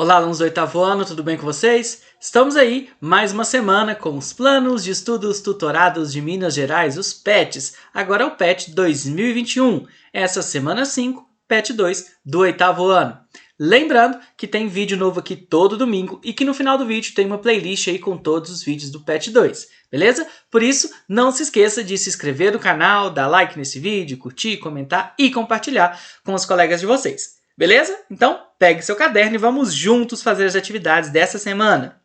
Olá, alunos do oitavo ano, tudo bem com vocês? Estamos aí, mais uma semana com os Planos de Estudos Tutorados de Minas Gerais, os PETs. Agora é o PET 2021, essa semana 5, PET 2 do oitavo ano. Lembrando que tem vídeo novo aqui todo domingo e que no final do vídeo tem uma playlist aí com todos os vídeos do PET 2, beleza? Por isso, não se esqueça de se inscrever no canal, dar like nesse vídeo, curtir, comentar e compartilhar com os colegas de vocês. Beleza? Então, pegue seu caderno e vamos juntos fazer as atividades dessa semana.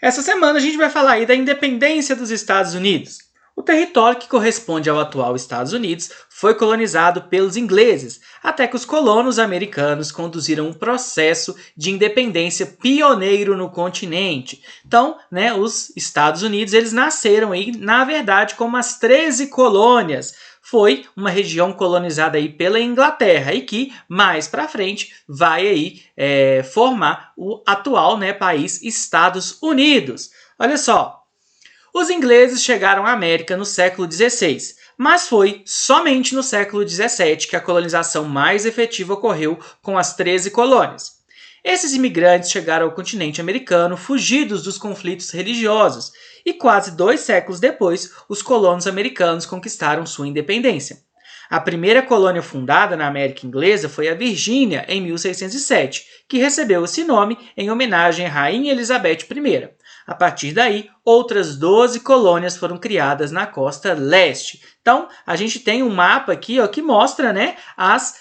Essa semana a gente vai falar aí da independência dos Estados Unidos. O território que corresponde ao atual Estados Unidos foi colonizado pelos ingleses, até que os colonos americanos conduziram um processo de independência pioneiro no continente. Então, os Estados Unidos eles nasceram aí, na verdade, como as 13 colônias. Foi uma região colonizada aí pela Inglaterra e que, mais para frente, vai aí formar o atual país Estados Unidos. Olha só, os ingleses chegaram à América no século XVI, mas foi somente no século XVII que a colonização mais efetiva ocorreu com as 13 colônias. Esses imigrantes chegaram ao continente americano fugidos dos conflitos religiosos e quase 2 séculos depois, os colonos americanos conquistaram sua independência. A primeira colônia fundada na América Inglesa foi a Virgínia, em 1607, que recebeu esse nome em homenagem à Rainha Elizabeth I. A partir daí, outras 12 colônias foram criadas na costa leste. Então, a gente tem um mapa aqui que mostra as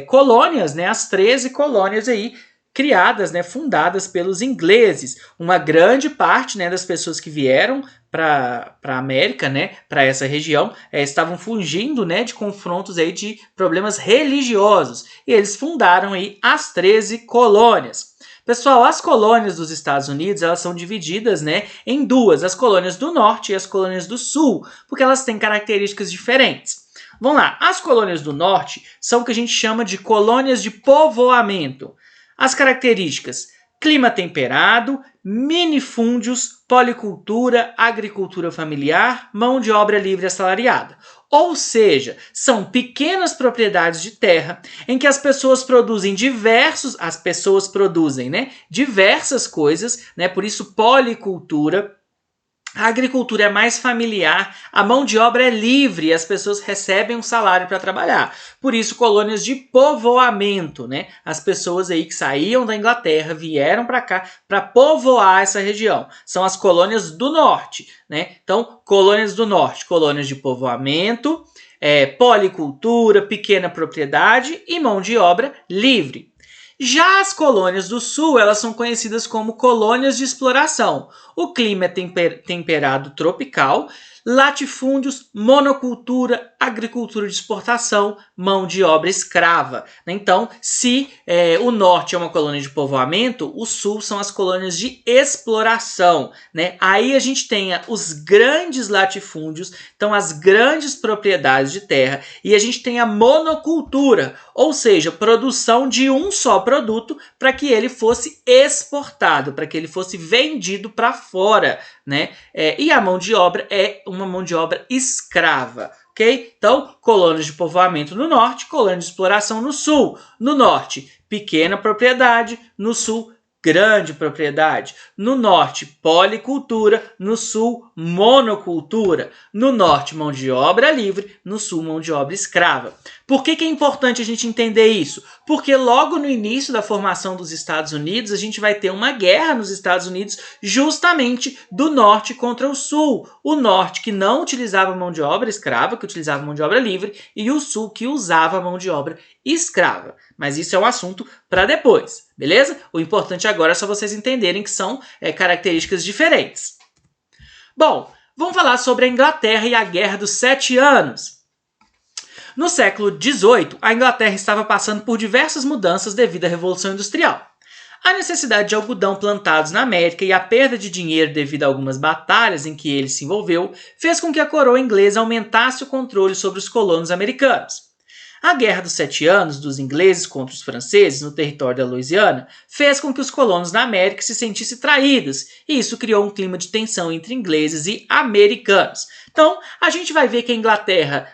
colônias, as 13 colônias aí criadas, fundadas pelos ingleses. Uma grande parte das pessoas que vieram para a América, para essa região, estavam fugindo de confrontos aí de problemas religiosos. E eles fundaram aí as 13 colônias. Pessoal, as colônias dos Estados Unidos elas são divididas em duas, as colônias do norte e as colônias do sul, porque elas têm características diferentes. Vamos lá, as colônias do norte são o que a gente chama de colônias de povoamento. As características: clima temperado, minifúndios, policultura, agricultura familiar, mão de obra livre assalariada. Ou seja, são pequenas propriedades de terra em que as pessoas produzem diversas coisas, por isso policultura. A agricultura é mais familiar, a mão de obra é livre e as pessoas recebem um salário para trabalhar. Por isso, colônias de povoamento, As pessoas aí que saíam da Inglaterra vieram para cá para povoar essa região. São as colônias do norte, Então, colônias do norte, colônias de povoamento, policultura, pequena propriedade e mão de obra livre. Já as colônias do sul, elas são conhecidas como colônias de exploração. O clima é temperado tropical, latifúndios, monocultura, agricultura de exportação, mão de obra escrava. Então, se o norte é uma colônia de povoamento, o sul são as colônias de exploração. Aí a gente tem os grandes latifúndios, então as grandes propriedades de terra, e a gente tem a monocultura, ou seja, produção de um só produto para que ele fosse exportado, para que ele fosse vendido para fora, e a mão de obra é uma mão de obra escrava, ok? Então, colônias de povoamento no norte, colônias de exploração no sul. No norte, pequena propriedade, no sul, grande propriedade. No norte, policultura, no sul, monocultura. No norte, mão de obra livre, no sul, mão de obra escrava. Por que é importante a gente entender isso? Porque logo no início da formação dos Estados Unidos, a gente vai ter uma guerra nos Estados Unidos justamente do norte contra o sul. O norte que não utilizava mão de obra escrava, que utilizava mão de obra livre, e o sul que usava mão de obra escrava. Mas isso é um assunto para depois, beleza? O importante agora é só vocês entenderem que são características diferentes. Bom, vamos falar sobre a Inglaterra e a Guerra dos 7 Anos. No século XVIII, a Inglaterra estava passando por diversas mudanças devido à Revolução Industrial. A necessidade de algodão plantados na América e a perda de dinheiro devido a algumas batalhas em que ele se envolveu fez com que a coroa inglesa aumentasse o controle sobre os colonos americanos. A Guerra dos 7 Anos dos ingleses contra os franceses no território da Louisiana fez com que os colonos da América se sentissem traídos, e isso criou um clima de tensão entre ingleses e americanos. Então, a gente vai ver que a Inglaterra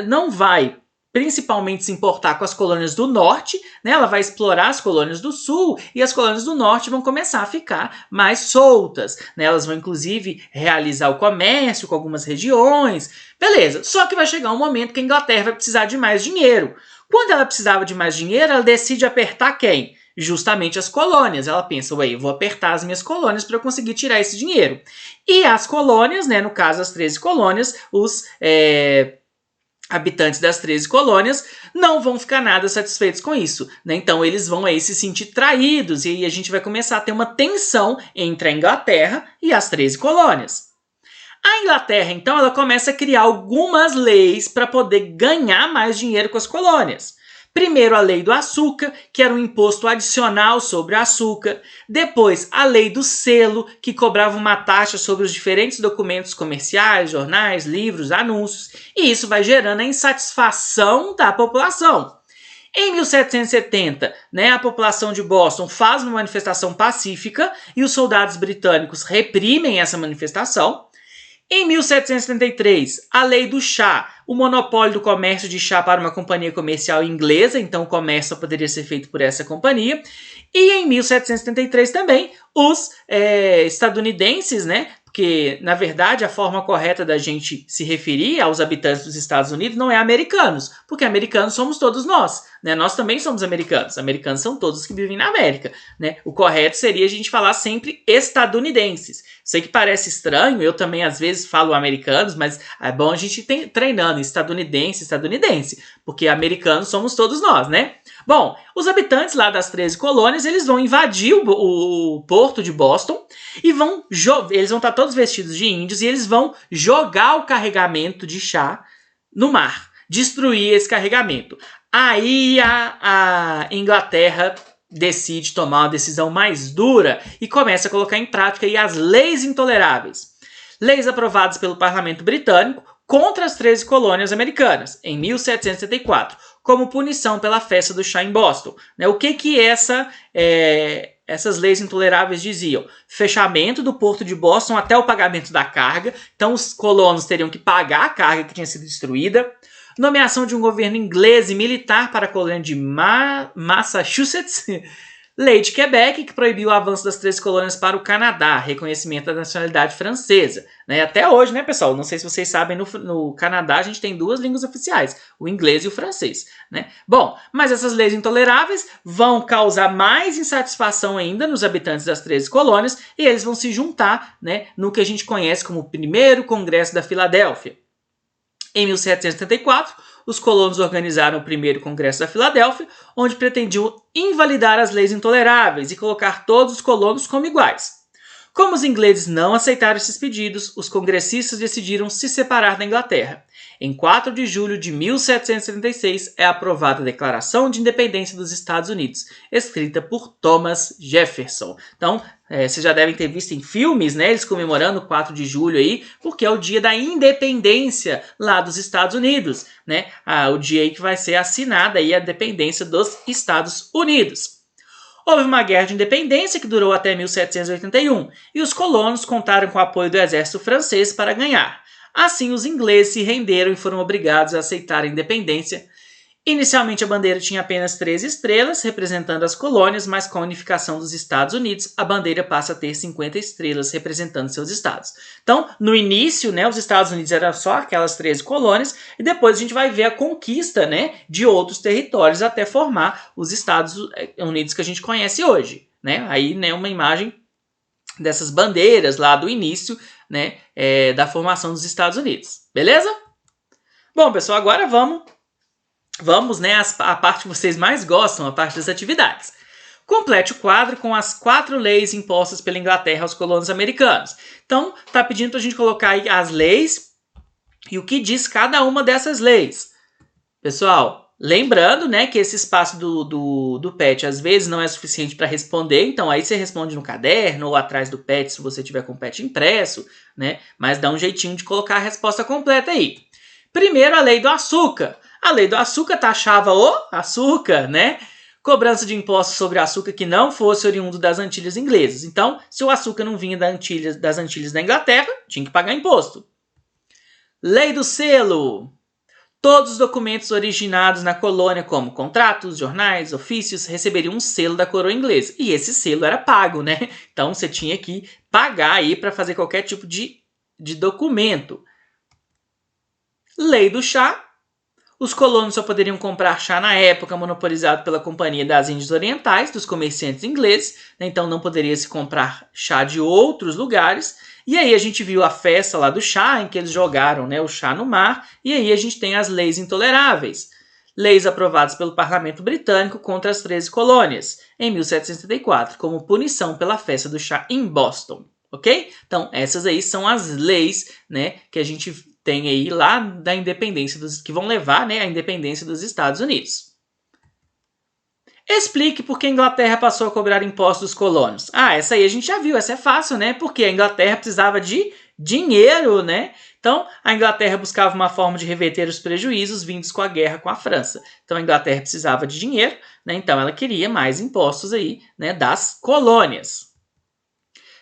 não vai principalmente se importar com as colônias do norte, né? Ela vai explorar as colônias do sul e as colônias do norte vão começar a ficar mais soltas, né? Elas vão inclusive realizar o comércio com algumas regiões, beleza. Só que vai chegar um momento que a Inglaterra vai precisar de mais dinheiro. Quando ela precisava de mais dinheiro, ela decide apertar quem? Justamente as colônias. Ela pensa, ué, eu vou apertar as minhas colônias para eu conseguir tirar esse dinheiro. E as colônias, né, no caso as 13 colônias, os habitantes das 13 colônias não vão ficar nada satisfeitos com isso, né? Então eles vão aí se sentir traídos e aí a gente vai começar a ter uma tensão entre a Inglaterra e as 13 colônias. A Inglaterra, então, ela começa a criar algumas leis para poder ganhar mais dinheiro com as colônias. Primeiro, a lei do açúcar, que era um imposto adicional sobre o açúcar. Depois, a lei do selo, que cobrava uma taxa sobre os diferentes documentos comerciais, jornais, livros, anúncios. E isso vai gerando a insatisfação da população. Em 1770, né, a população de Boston faz uma manifestação pacífica e os soldados britânicos reprimem essa manifestação. Em 1773, a lei do chá, o monopólio do comércio de chá para uma companhia comercial inglesa, então o comércio só poderia ser feito por essa companhia. E em 1773 também, os estadunidenses, né? Porque, na verdade, a forma correta da gente se referir aos habitantes dos Estados Unidos não é americanos, porque americanos somos todos nós, né? Nós também somos americanos. Americanos são todos que vivem na América, né? O correto seria a gente falar sempre estadunidenses. Sei que parece estranho, eu também às vezes falo americanos, mas é bom a gente treinando estadunidense, porque americanos somos todos nós, né? Bom, os habitantes lá das 13 colônias, eles vão invadir o porto de Boston e eles vão estar todos vestidos de índios e eles vão jogar o carregamento de chá no mar, destruir esse carregamento. Aí a Inglaterra decide tomar uma decisão mais dura e começa a colocar em prática aí as leis intoleráveis. Leis aprovadas pelo parlamento britânico contra as 13 colônias americanas, em 1774, como punição pela festa do chá em Boston. O que essas leis intoleráveis diziam? Fechamento do porto de Boston até o pagamento da carga, então os colonos teriam que pagar a carga que tinha sido destruída. Nomeação de um governo inglês e militar para a colônia de Massachusetts. Lei de Quebec, que proibiu o avanço das 13 colônias para o Canadá, reconhecimento da nacionalidade francesa. Até hoje, né, pessoal? Não sei se vocês sabem, no Canadá a gente tem duas línguas oficiais, o inglês e o francês, né? Bom, mas essas leis intoleráveis vão causar mais insatisfação ainda nos habitantes das 13 colônias e eles vão se juntar, né, no que a gente conhece como o Primeiro Congresso da Filadélfia. Em 1774, os colonos organizaram o primeiro Congresso da Filadélfia, onde pretendiam invalidar as leis intoleráveis e colocar todos os colonos como iguais. Como os ingleses não aceitaram esses pedidos, os congressistas decidiram se separar da Inglaterra. Em 4 de julho de 1776 é aprovada a Declaração de Independência dos Estados Unidos, escrita por Thomas Jefferson. Então, vocês já devem ter visto em filmes, né, eles comemorando o 4 de julho aí, porque é o dia da independência lá dos Estados Unidos, né? O dia aí que vai ser assinada aí a independência dos Estados Unidos. Houve uma guerra de independência que durou até 1781 e os colonos contaram com o apoio do exército francês para ganhar. Assim, os ingleses se renderam e foram obrigados a aceitar a independência. Inicialmente, a bandeira tinha apenas 3 estrelas, representando as colônias, mas com a unificação dos Estados Unidos, a bandeira passa a ter 50 estrelas, representando seus estados. Então, no início, né, os Estados Unidos eram só aquelas 13 colônias, e depois a gente vai ver a conquista, né, de outros territórios até formar os Estados Unidos que a gente conhece hoje. Né? Aí, né, uma imagem dessas bandeiras lá do início, né, da formação dos Estados Unidos. Beleza? Bom, pessoal, agora vamos, né, a parte que vocês mais gostam, a parte das atividades. Complete o quadro com as 4 leis impostas pela Inglaterra aos colonos americanos. Então, tá pedindo pra gente colocar aí as leis e o que diz cada uma dessas leis. Pessoal, lembrando, né, que esse espaço do PET às vezes não é suficiente para responder, então aí você responde no caderno ou atrás do PET se você tiver com o PET impresso, né, mas dá um jeitinho de colocar a resposta completa aí. Primeiro, a lei do açúcar. A lei do açúcar taxava o açúcar, né? Cobrança de impostos sobre açúcar que não fosse oriundo das Antilhas inglesas. Então, se o açúcar não vinha das Antilhas da Inglaterra, tinha que pagar imposto. Lei do selo. Todos os documentos originados na colônia, como contratos, jornais, ofícios, receberiam um selo da coroa inglesa. E esse selo era pago, né? Então você tinha que pagar aí para fazer qualquer tipo de documento. Lei do chá. Os colonos só poderiam comprar chá na época monopolizado pela Companhia das Índias Orientais, dos comerciantes ingleses, né? Então não poderia se comprar chá de outros lugares. E aí a gente viu a festa lá do chá, em que eles jogaram, né, o chá no mar, e aí a gente tem as leis intoleráveis. Leis aprovadas pelo Parlamento Britânico contra as 13 colônias, em 1774, como punição pela festa do chá em Boston, ok? Então essas aí são as leis, né, que a gente tem aí lá da independência, que vão levar, né, à independência dos Estados Unidos. Explique por que a Inglaterra passou a cobrar impostos dos colonos. Essa aí a gente já viu, essa é fácil, né? Porque a Inglaterra precisava de dinheiro, né? Então, a Inglaterra buscava uma forma de reverter os prejuízos vindos com a guerra com a França. Então, a Inglaterra precisava de dinheiro, né? Então ela queria mais impostos aí, né, das colônias.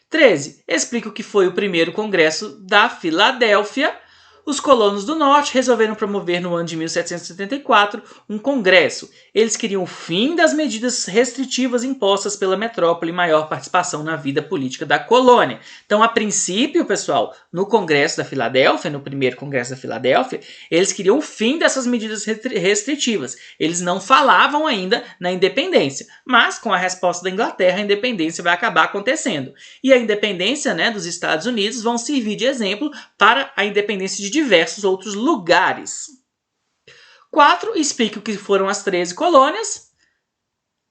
13. Explique o que foi o primeiro Congresso da Filadélfia. Os colonos do norte resolveram promover no ano de 1774 um congresso. Eles queriam o fim das medidas restritivas impostas pela metrópole e maior participação na vida política da colônia. Então, a princípio, pessoal, no Congresso da Filadélfia, no primeiro Congresso da Filadélfia, eles queriam o fim dessas medidas restritivas. Eles não falavam ainda na independência, mas com a resposta da Inglaterra, a independência vai acabar acontecendo. E a independência, né, dos Estados Unidos vão servir de exemplo para a independência de diversos outros lugares. 4. Explique o que foram as 13 colônias.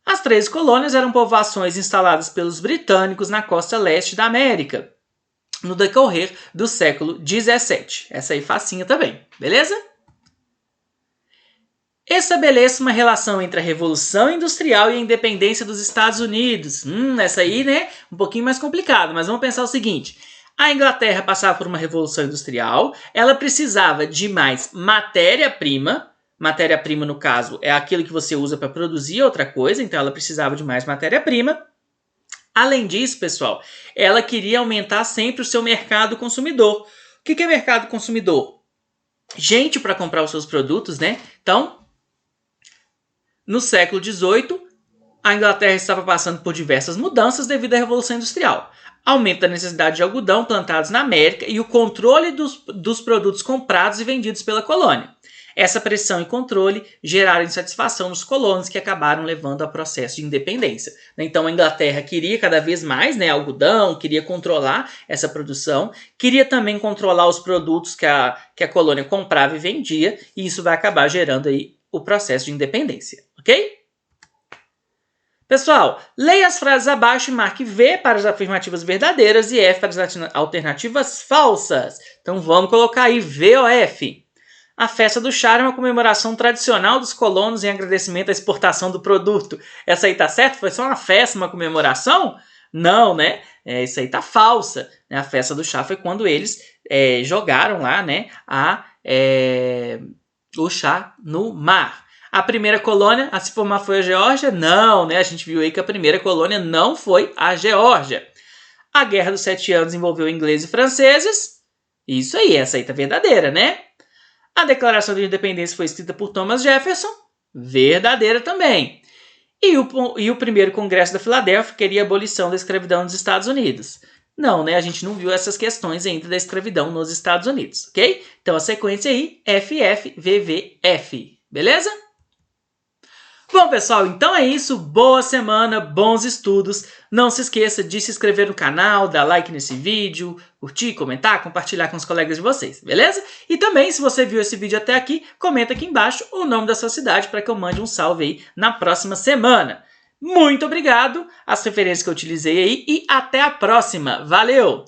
As 13 colônias eram povoações instaladas pelos britânicos na costa leste da América, no decorrer do século 17. Essa aí facinha também, beleza? Estabeleça uma relação entre a Revolução Industrial e a independência dos Estados Unidos. Essa aí, né, um pouquinho mais complicado, mas vamos pensar o seguinte. A Inglaterra passava por uma revolução industrial, ela precisava de mais matéria-prima. Matéria-prima, no caso, é aquilo que você usa para produzir outra coisa, então ela precisava de mais matéria-prima. Além disso, pessoal, ela queria aumentar sempre o seu mercado consumidor. O que é mercado consumidor? Gente para comprar os seus produtos, né? Então, no século XVIII, a Inglaterra estava passando por diversas mudanças devido à Revolução Industrial. Aumento da necessidade de algodão plantados na América e o controle dos produtos comprados e vendidos pela colônia. Essa pressão e controle geraram insatisfação nos colonos, que acabaram levando ao processo de independência. Então a Inglaterra queria cada vez mais, né, algodão, queria controlar essa produção, queria também controlar os produtos que a colônia comprava e vendia, e isso vai acabar gerando aí o processo de independência, ok? Pessoal, leia as frases abaixo e marque V para as afirmativas verdadeiras e F para as alternativas falsas. Então vamos colocar aí VOF. A festa do chá é uma comemoração tradicional dos colonos em agradecimento à exportação do produto. Essa aí tá certo? Foi só uma festa, uma comemoração? Não, né? Isso aí tá falsa. A festa do chá foi quando eles jogaram lá, né, o chá no mar. A primeira colônia a se formar foi a Geórgia? Não, né? A gente viu aí que a primeira colônia não foi a Geórgia. A Guerra dos 7 Anos envolveu ingleses e franceses? Isso aí, essa aí tá verdadeira, né? A Declaração de Independência foi escrita por Thomas Jefferson? Verdadeira também. E o primeiro Congresso da Filadélfia queria a abolição da escravidão nos Estados Unidos? Não, né? A gente não viu essas questões ainda da escravidão nos Estados Unidos, ok? Então a sequência aí, FFVVF, beleza? Bom, pessoal, então é isso. Boa semana, bons estudos. Não se esqueça de se inscrever no canal, dar like nesse vídeo, curtir, comentar, compartilhar com os colegas de vocês, beleza? E também, se você viu esse vídeo até aqui, comenta aqui embaixo o nome da sua cidade para que eu mande um salve aí na próxima semana. Muito obrigado, as referências que eu utilizei aí e até a próxima. Valeu!